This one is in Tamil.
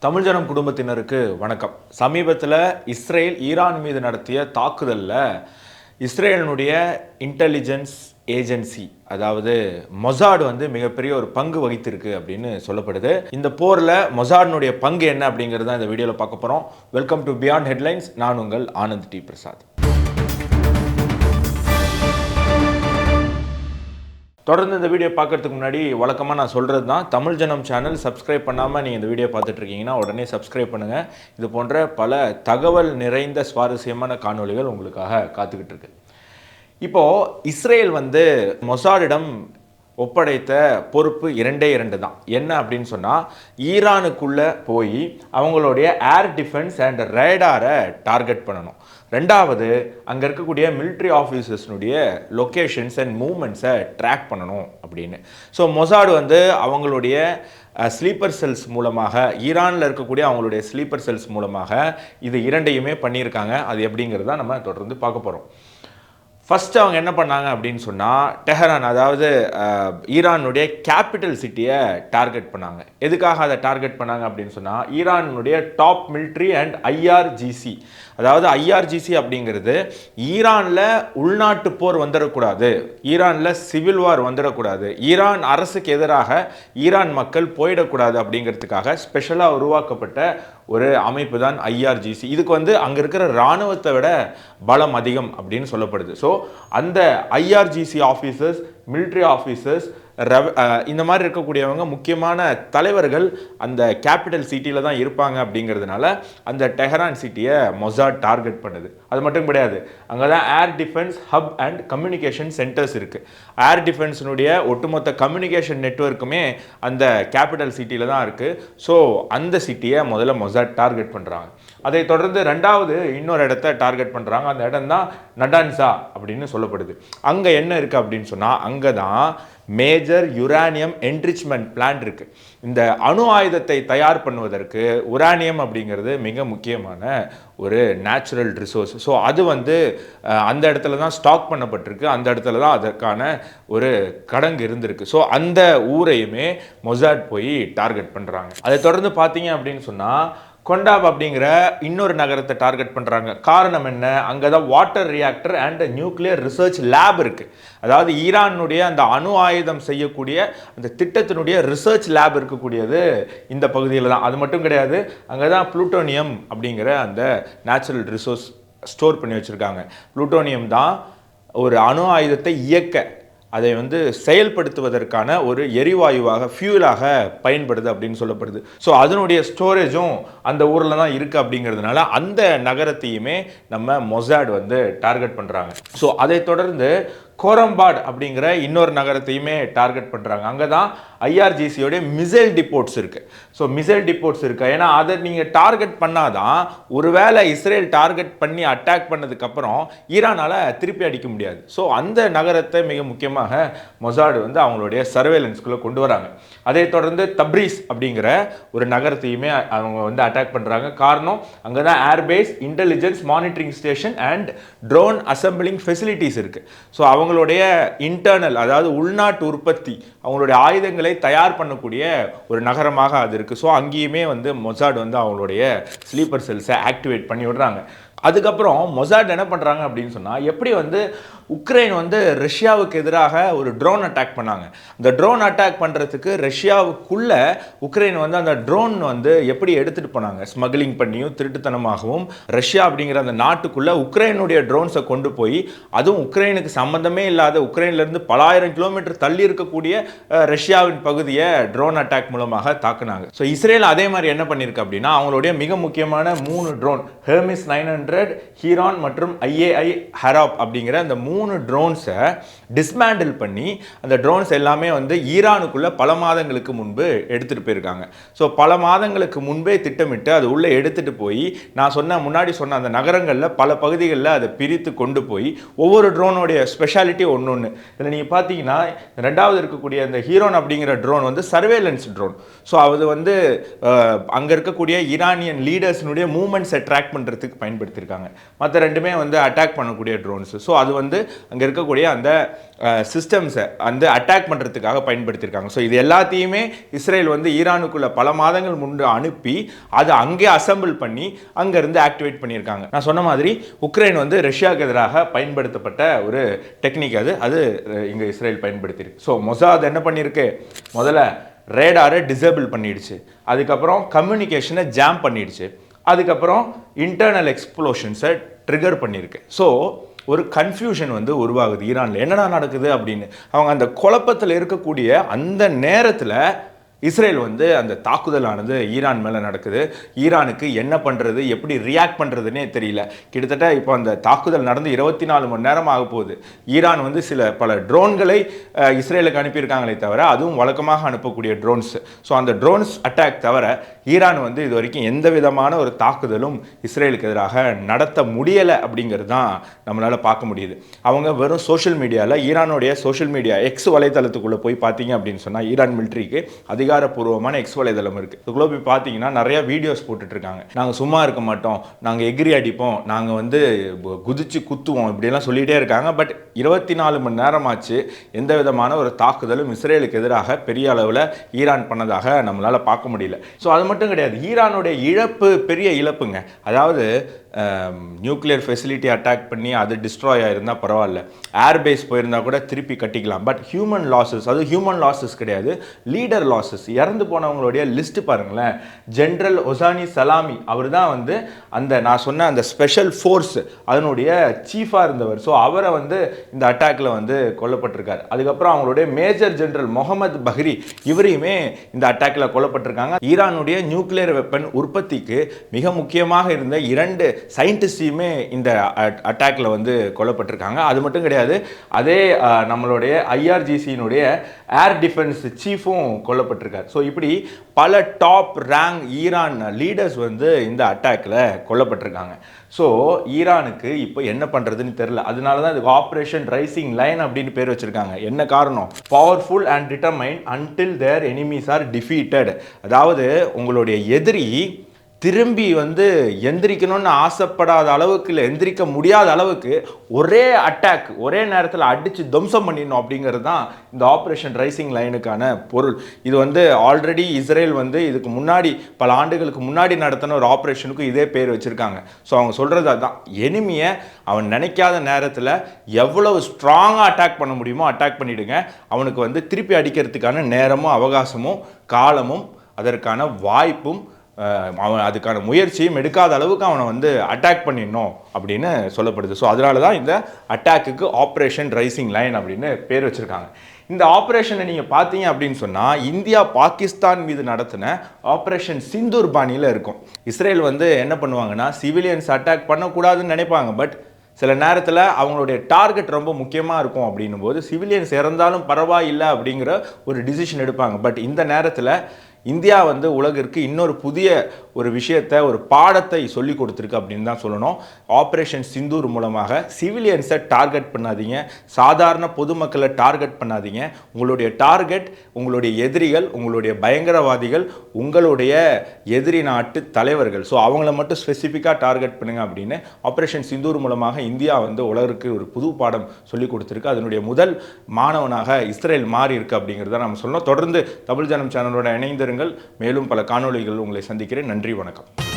தமிழ் ஜனம் குடும்பத்தினருக்கு வணக்கம். சமீபத்தில் இஸ்ரேல் ஈரான் மீது நடத்திய தாக்குதலில் இஸ்ரேலினுடைய இன்டெலிஜென்ஸ் ஏஜென்சி அதாவது மொசாட் மிகப்பெரிய ஒரு பங்கு வகித்திருக்கு அப்படின்னு சொல்லப்படுது. இந்த போரில் மொசாடினுடைய பங்கு என்ன அப்படிங்கிறத இந்த வீடியோவில் பார்க்க போகிறோம். Welcome to beyond headlines. நான் உங்கள் ஆனந்த் டி பிரசாத். தொடர்ந்து இந்த வீடியோ பார்க்கறதுக்கு முன்னாடி வழக்கமாக நான் சொல்கிறது தான், தமிழ் ஜனம் சேனல் சப்ஸ்கிரைப் பண்ணாமல் நீங்கள் இந்த வீடியோ பார்த்துட்டு இருக்கீங்கன்னா உடனே சப்ஸ்கிரைப் பண்ணுங்கள். இது போன்ற பல தகவல் நிறைந்த சுவாரஸ்யமான காணொளிகள் உங்களுக்காக காத்துக்கிட்டு இருக்கு. இப்போது இஸ்ரேல் மொசாடிடம் ஒப்படைத்த பொறுப்பு இரண்டு தான். என்ன அப்படின்னு சொன்னால், ஈரானுக்குள்ளே போய் அவங்களுடைய ஏர் டிஃபென்ஸ் அண்ட் ரேடாரை டார்கெட் பண்ணணும். ரெண்டாவது, அங்கே இருக்கக்கூடிய மிலிட்ரி ஆஃபீஸர்ஸ்னுடைய லொக்கேஷன்ஸ் அண்ட் மூவ்மெண்ட்ஸை ட்ராக் பண்ணணும் அப்படின்னு. ஸோ மொசாடு அவங்களுடைய ஸ்லீப்பர் செல்ஸ் மூலமாக, ஈரானில் இருக்கக்கூடிய அவங்களுடைய ஸ்லீப்பர் செல்ஸ் மூலமாக இது இரண்டையுமே பண்ணியிருக்காங்க. அது எப்படிங்கிறத நம்ம தொடர்ந்து பார்க்க போகிறோம். ஃபஸ்ட்டு அவங்க என்ன பண்ணாங்க அப்படின்னு சொன்னால், டெஹரான் அதாவது ஈரானுடைய கேபிட்டல் சிட்டியை டார்கெட் பண்ணாங்க. எதுக்காக அதை டார்கெட் பண்ணாங்க அப்படின்னு சொன்னால், ஈரானுடைய டாப் மிலிட்ரி அண்ட் ஐஆர்ஜிசி, அதாவது ஐஆர்ஜிசி அப்படிங்கிறது ஈரானில் உள்நாட்டு போர் வந்துடக்கூடாது, ஈரானில் சிவில் வார் வந்துடக்கூடாது, ஈரான் அரசுக்கு எதிராக ஈரான் மக்கள் போயிடக்கூடாது அப்படிங்கிறதுக்காக ஸ்பெஷலாக உருவாக்கப்பட்ட ஒரு அமைப்பு தான் ஐஆர்ஜிசி. இதுக்கு அங்கே இருக்கிற இராணுவத்தை விட பலம் அதிகம் அப்படின்னு சொல்லப்படுது. ஸோ அந்த ஐஆர்ஜிசி ஆஃபீஸர்ஸ், மிலிட்ரி ஆஃபீஸர்ஸ், இந்த மாதிரி இருக்கக்கூடியவங்க முக்கியமான தலைவர்கள் அந்த கேபிட்டல் சிட்டியில் தான் இருப்பாங்க. அப்படிங்கிறதுனால அந்த டெஹரான் சிட்டியை மொசாட் டார்கெட் பண்ணுது. அது மட்டும் கிடையாது, அங்கே தான் air defence hub and communication centres இருக்குது. ஏர் டிஃபென்ஸினுடைய ஒட்டுமொத்த கம்யூனிகேஷன் நெட்வொர்க்குமே அந்த கேபிட்டல் சிட்டியில் தான் இருக்குது. ஸோ அந்த சிட்டியை முதல்ல மொசாட் டார்கெட் பண்ணுறாங்க. அதை தொடர்ந்து ரெண்டாவது இன்னொரு இடத்த டார்கெட் பண்ணுறாங்க. அந்த இடம் தான் நடான்ஸா அப்படின்னு சொல்லப்படுது. அங்கே என்ன இருக்குது அப்படின்னு சொன்னால், அங்கே தான் மேஜர் யுரானியம் என்ரிச்மெண்ட் பிளான்ட் இருக்குது. இந்த அணு ஆயுதத்தை தயார் பண்ணுவதற்கு உரானியம் அப்படிங்கிறது மிக முக்கியமான ஒரு நேச்சுரல் ரிசோர்ஸ். ஸோ அது அந்த இடத்துல தான் ஸ்டாக் பண்ணப்பட்டிருக்கு, அந்த இடத்துல தான் அதற்கான ஒரு கடங்கு இருந்திருக்கு. ஸோ அந்த ஊரையுமே மொசாட் போய் டார்கெட் பண்ணுறாங்க. அதை தொடர்ந்து பார்த்தீங்க அப்படின்னு சொன்னால், கொண்டாப் அப்படிங்கிற இன்னொரு நகரத்தை டார்கெட் பண்ணுறாங்க. காரணம் என்ன? அங்கே தான் water reactor and nuclear research lab இருக்குது. அதாவது ஈரானுடைய அந்த அணு ஆயுதம் செய்யக்கூடிய அந்த திட்டத்தினுடைய ரிசர்ச் லேப் இருக்கக்கூடியது இந்த பகுதியில் தான். அது மட்டும் கிடையாது, அங்கே தான் புளூட்டோனியம் அப்படிங்கிற அந்த நேச்சுரல் ரிசோர்ஸ் ஸ்டோர் பண்ணி வச்சுருக்காங்க. புளூட்டோனியம் தான் ஒரு அணு ஆயுதத்தை இயக்க, அதை செயல்படுத்துவதற்கான ஒரு எரிவாயுவாக, ஃபியூலாக பயன்படுது அப்படின்னு சொல்லப்படுது. ஸோ அதனுடைய ஸ்டோரேஜும் அந்த ஊரில் தான் இருக்குது. அப்படிங்கிறதுனால அந்த நகரத்தையுமே நம்ம மொசாட் டார்கெட் பண்ணுறாங்க. ஸோ அதை தொடர்ந்து கோரம்பாட் அப்படிங்கிற இன்னொரு நகரத்தையுமே டார்கெட் பண்ணுறாங்க. அங்கே தான் ஐஆர்ஜிசியோடைய மிசைல் டிப்போர்ட்ஸ் இருக்குது. ஸோ மிசைல் டிப்போர்ட்ஸ் இருக்குது. ஏன்னா அதை நீங்கள் டார்கெட் பண்ணாதான், ஒருவேளை இஸ்ரேல் டார்கெட் பண்ணி அட்டாக் பண்ணதுக்கப்புறம் ஈரானால் திருப்பி அடிக்க முடியாது. ஸோ அந்த நகரத்தை மிக முக்கியமாக மொசாட் அவங்களுடைய சர்வேலன்ஸ்குள்ளே கொண்டு வராங்க. அதை தொடர்ந்து தப்ரீஸ் அப்படிங்கிற ஒரு நகரத்தையுமே அவங்க அட்டாக் பண்ணுறாங்க. காரணம், அங்கே தான் air base, intelligence monitoring station and drone assembling facilities இருக்குது. ஸோ அவங்களுடைய இன்டர்னல், அதாவது உள்நாட்டு உற்பத்தி, அவங்களுடைய ஆயுதங்களை தயார் பண்ணக்கூடிய ஒரு நகரமாக அது இருக்குது. ஸோ அங்கேயுமே மொசாட் அவங்களுடைய ஸ்லீப்பர் செல்ஸை ஆக்டிவேட் பண்ணி விடுறாங்க. அதுக்கப்புறம் மொசாட் என்ன பண்ணுறாங்க அப்படின்னு சொன்னால், எப்படி உக்ரைன் ரஷ்யாவுக்கு எதிராக ஒரு ட்ரோன் அட்டாக் பண்ணாங்க. அந்த ட்ரோன் அட்டாக் பண்ணுறதுக்கு ரஷ்யாவுக்குள்ள உக்ரைன் அந்த ட்ரோன் எப்படி எடுத்துகிட்டு போனாங்க, ஸ்மக்லிங் பண்ணியும் திருட்டுத்தனமாகவும் ரஷ்யா அப்படிங்கிற அந்த நாட்டுக்குள்ளே உக்ரைனுடைய ட்ரோன்ஸை கொண்டு போய், அதுவும் உக்ரைனுக்கு சம்மந்தமே இல்லாத, உக்ரைன்லேருந்து பல ஆயிரம் கிலோமீட்டர் தள்ளி இருக்கக்கூடிய ரஷ்யாவின் பகுதியை ட்ரோன் அட்டாக் மூலமாக தாக்குனாங்க. ஸோ இஸ்ரேல் அதே மாதிரி என்ன பண்ணியிருக்கு அப்படின்னா, அவங்களுடைய மிக முக்கியமான 3 ட்ரோன், ஹெர்மிஸ் 900, ஹீரான் மற்றும் ஐஏஐ ஹராப் அப்படிங்கிற அந்த 3 ட்ரோன்ஸை டிஸ்மேண்டில் பண்ணி, அந்த ட்ரோன்ஸ் எல்லாமே ஈரானுக்குள்ள பல மாதங்களுக்கு முன்பு எடுத்துகிட்டு போயிருக்காங்க. ஸோ பல மாதங்களுக்கு முன்பே திட்டமிட்டு அது உள்ளே எடுத்துகிட்டு போய், நான் முன்னாடி சொன்ன அந்த நகரங்களில் பல பகுதிகளில் அதை பிரித்து கொண்டு போய், ஒவ்வொரு ட்ரோனுடைய ஸ்பெஷாலிட்டி ஒன்று. இதில் நீங்கள் பார்த்தீங்கன்னா, ரெண்டாவது இருக்கக்கூடிய அந்த ஹீரோன் அப்படிங்கிற ட்ரோன் சர்வேலன்ஸ் ட்ரோன். ஸோ அது அங்கே இருக்கக்கூடிய ஈரானியன் லீடர்ஸினுடைய மூவ்மெண்ட்ஸை ட்ராக் பண்ணுறதுக்கு பயன்படுத்தி பயன்படுத்தியிருக்காங்க. மற்ற ரெண்டுமே வந்து அட்டாக் பண்ணக்கூடிய ட்ரோன்ஸ். ஸோ அது வந்து அங்கே இருக்கக்கூடிய அந்த சிஸ்டம்ஸை அந்த அட்டாக் பண்ணுறதுக்காக பயன்படுத்தியிருக்காங்க. ஸோ இது எல்லாத்தையுமே இஸ்ரேல் வந்து ஈரானுக்குள்ள பல மாதங்கள் முன்பு அனுப்பி அதை அங்கே அசம்பிள் பண்ணி அங்கேருந்து ஆக்டிவேட் பண்ணியிருக்காங்க. நான் சொன்ன மாதிரி உக்ரைன் வந்து ரஷ்யாவுக்கு எதிராக பயன்படுத்தப்பட்ட ஒரு டெக்னிக் அது இங்கே இஸ்ரேல் பயன்படுத்தியிருக்கு. ஸோ மொசாத் என்ன பண்ணியிருக்கு, முதல்ல ரேடாரை டிசேபிள் பண்ணிடுச்சு, அதுக்கப்புறம் கம்யூனிகேஷனை ஜாம் பண்ணிடுச்சு, அதுக்கப்புறம் இன்டர்னல் எக்ஸ்ப்ளோஷன்ஸை ட்ரிகர் பண்ணியிருக்கு. ஸோ ஒரு கன்ஃபியூஷன் வந்து உருவாகுது ஈரானில், என்னடா நடக்குது அப்படின்னு. அவங்க அந்த குழப்பத்தில் இருக்கக்கூடிய அந்த நேரத்தில் இஸ்ரேல் வந்து அந்த தாக்குதலானது ஈரான் மேலே நடக்குது. ஈரானுக்கு என்ன பண்ணுறது, எப்படி ரியாக்ட் பண்ணுறதுன்னே தெரியல. கிட்டத்தட்ட இப்போ அந்த தாக்குதல் நடந்து 24 மணி நேரம் ஆக போகுது. ஈரான் வந்து பல ட்ரோன்களை இஸ்ரேலுக்கு அனுப்பியிருக்காங்களே தவிர அதுவும் வழக்கமாக அனுப்பக்கூடிய ட்ரோன்ஸ். ஸோ அந்த ட்ரோன்ஸ் அட்டாக் தவிர ஈரான் வந்து இது வரைக்கும் எந்த விதமான ஒரு தாக்குதலும் இஸ்ரேலுக்கு எதிராக நடத்த முடியலை அப்படிங்கிறது தான் நம்மளால் பார்க்க முடியுது. அவங்க வெறும் சோஷியல் மீடியாவில், ஈரானுடைய சோஷியல் மீடியா எக்ஸ் வலைத்தளத்துக்குள்ளே போய் பார்த்தீங்க அப்படின்னு சொன்னால் ஈரான் மிலிட்ரிக்கு அதிகாரப்பூர்வமான எக்ஸ் வலைதளம் இருக்கு. இதுக்குள்ள போய் பார்த்தீங்கன்னா நிறைய வீடியோஸ் போட்டுட்டு இருக்காங்க. நாங்கள் சும்மா இருக்க மாட்டோம், நாங்கள் எகிரி அடிப்போம், நாங்கள் வந்து குதிச்சு குத்துவோம், இப்படியெல்லாம் சொல்லிட்டே இருக்காங்க. பட் 24 மணி நேரம் ஆச்சு, எந்த விதமான ஒரு தாக்குதலும் இஸ்ரேலுக்கு எதிராக பெரிய அளவில் ஈரான் பண்ணதாக நம்மளால் பார்க்க முடியல. ஸோ அது மட்டும் கிடையாது, ஈரானுடைய இழப்பு பெரிய இழப்புங்க. அதாவது நியூக்ளியர் ஃபெசிலிட்டி அட்டாக் பண்ணி அது டிஸ்ட்ராய் ஆகிருந்தால் பரவாயில்ல, ஏர்பேஸ் போயிருந்தால் கூட திருப்பி கட்டிக்கலாம். பட் ஹியூமன் லாஸஸ், அது ஹியூமன் லாஸஸ் கிடையாது, லீடர் லாஸஸ். இறந்து போனவங்களுடைய லிஸ்ட்டு பாருங்களேன். ஜென்ரல் ஒசானி சலாமி அவர் தான் வந்து அந்த நான் சொன்ன அந்த ஸ்பெஷல் ஃபோர்ஸ் அதனுடைய சீஃபாக இருந்தவர். ஸோ அவரை வந்து இந்த அட்டாக்கில் வந்து கொல்லப்பட்டிருக்காரு. அதுக்கப்புறம் அவங்களுடைய மேஜர் ஜெனரல் முகமது பஹ்ரி, இவரையுமே இந்த அட்டாக்கில் கொல்லப்பட்டிருக்காங்க. ஈரானுடைய நியூக்ளியர் வெப்பன் உற்பத்திக்கு மிக முக்கியமாக இருந்த 2 சயின்டிஸ்டையுமே இந்த அட்டாக்ல வந்து கொல்லப்பட்டிருக்காங்க. அது மட்டும் கிடையாது, அதே நம்மளுடைய ஐஆர்ஜிசியினுடைய ஏர் டிஃபென்ஸ் சீஃபும் கொல்லப்பட்டிருக்காரு. ஸோ இப்படி பல டாப் ரேங்க் ஈரான் லீடர்ஸ் வந்து இந்த அட்டாக்ல கொல்லப்பட்டிருக்காங்க. ஸோ ஈரானுக்கு இப்போ என்ன பண்ணுறதுன்னு தெரியல. அதனால தான் இதுக்கு ஆப்ரேஷன் ரைசிங் லைன் அப்படின்னு பேர் வச்சிருக்காங்க. என்ன காரணம்? Powerful and determined until their enemies are defeated. அதாவது உங்களுடைய எதிரி திரும்பி வந்து எந்திரிக்கணும்னு ஆசைப்படாத அளவுக்கு, இல்லை எந்திரிக்க முடியாத அளவுக்கு ஒரே அட்டாக் ஒரே நேரத்தில் அடித்து துவம்சம் பண்ணிடணும் அப்படிங்கிறது தான் இந்த ஆப்ரேஷன் ரைசிங் லைனுக்கான பொருள். இது வந்து ஆல்ரெடி இஸ்ரேல் வந்து இதுக்கு முன்னாடி பல ஆண்டுகளுக்கு முன்னாடி நடத்தின ஒரு ஆப்ரேஷனுக்கும் இதே பேர் வச்சுருக்காங்க. ஸோ அவங்க சொல்கிறது அதுதான், எனிமியை அவன் நினைக்காத நேரத்தில் எவ்வளவு ஸ்ட்ராங்காக அட்டாக் பண்ண முடியுமோ அட்டாக் பண்ணிவிடுங்க. அவனுக்கு வந்து திருப்பி அடிக்கிறதுக்கான நேரமும் அவகாசமும் காலமும் அதற்கான வாய்ப்பும் அவன் அதுக்கான முயற்சியும் எடுக்காத அளவுக்கு அவனை வந்து அட்டாக் பண்ணிடணும் அப்படின்னு சொல்லப்படுது. ஸோ அதனால தான் இந்த அட்டாக்குக்கு ஆப்ரேஷன் ரைசிங் லைன் அப்படின்னு பேர் வச்சுருக்காங்க. இந்த ஆப்ரேஷனை நீங்கள் பார்த்தீங்க அப்படின்னு சொன்னால் இந்தியா பாகிஸ்தான் மீது நடத்தின ஆப்ரேஷன் சிந்தூர் பாணியில் இருக்கும். இஸ்ரேல் வந்து என்ன பண்ணுவாங்கன்னா சிவிலியன்ஸ் அட்டாக் பண்ணக்கூடாதுன்னு நினைப்பாங்க. பட் சில நேரத்தில் அவங்களுடைய டார்கெட் ரொம்ப முக்கியமாக இருக்கும் அப்படின்னும் போது சிவிலியன்ஸ் இறந்தாலும் பரவாயில்லை அப்படிங்கிற ஒரு டிசிஷன் எடுப்பாங்க. பட் இந்த நேரத்தில் இந்தியா வந்து உலகிற்கு இன்னொரு புதிய ஒரு விஷயத்தை, ஒரு பாடத்தை சொல்லி கொடுத்துருக்கு அப்படின்னு தான் சொல்லணும். ஆப்ரேஷன் சிந்தூர் மூலமாக சிவிலியன்ஸை டார்கெட் பண்ணாதீங்க, சாதாரண பொதுமக்களை டார்கெட் பண்ணாதீங்க. உங்களுடைய டார்கெட் உங்களுடைய எதிரிகள், உங்களுடைய பயங்கரவாதிகள், உங்களுடைய எதிரி நாட்டு தலைவர்கள். ஸோ அவங்கள மட்டும் ஸ்பெசிஃபிக்காக டார்கெட் பண்ணுங்க அப்படின்னு ஆப்ரேஷன் சிந்தூர் மூலமாக இந்தியா வந்து உலகிற்கு ஒரு புது பாடம் சொல்லி கொடுத்துருக்கு. அதனுடைய முதல் மாணவனாக இஸ்ரேல் மாறி இருக்கு அப்படிங்கிறத நம்ம சொல்லணும். தொடர்ந்து தமிழ் ஜனம் சேனலோட இணைந்திருங்கள். மேலும் பல காணொளிகள் உங்களை சந்திக்கிறேன். நன்றி, வணக்கம்.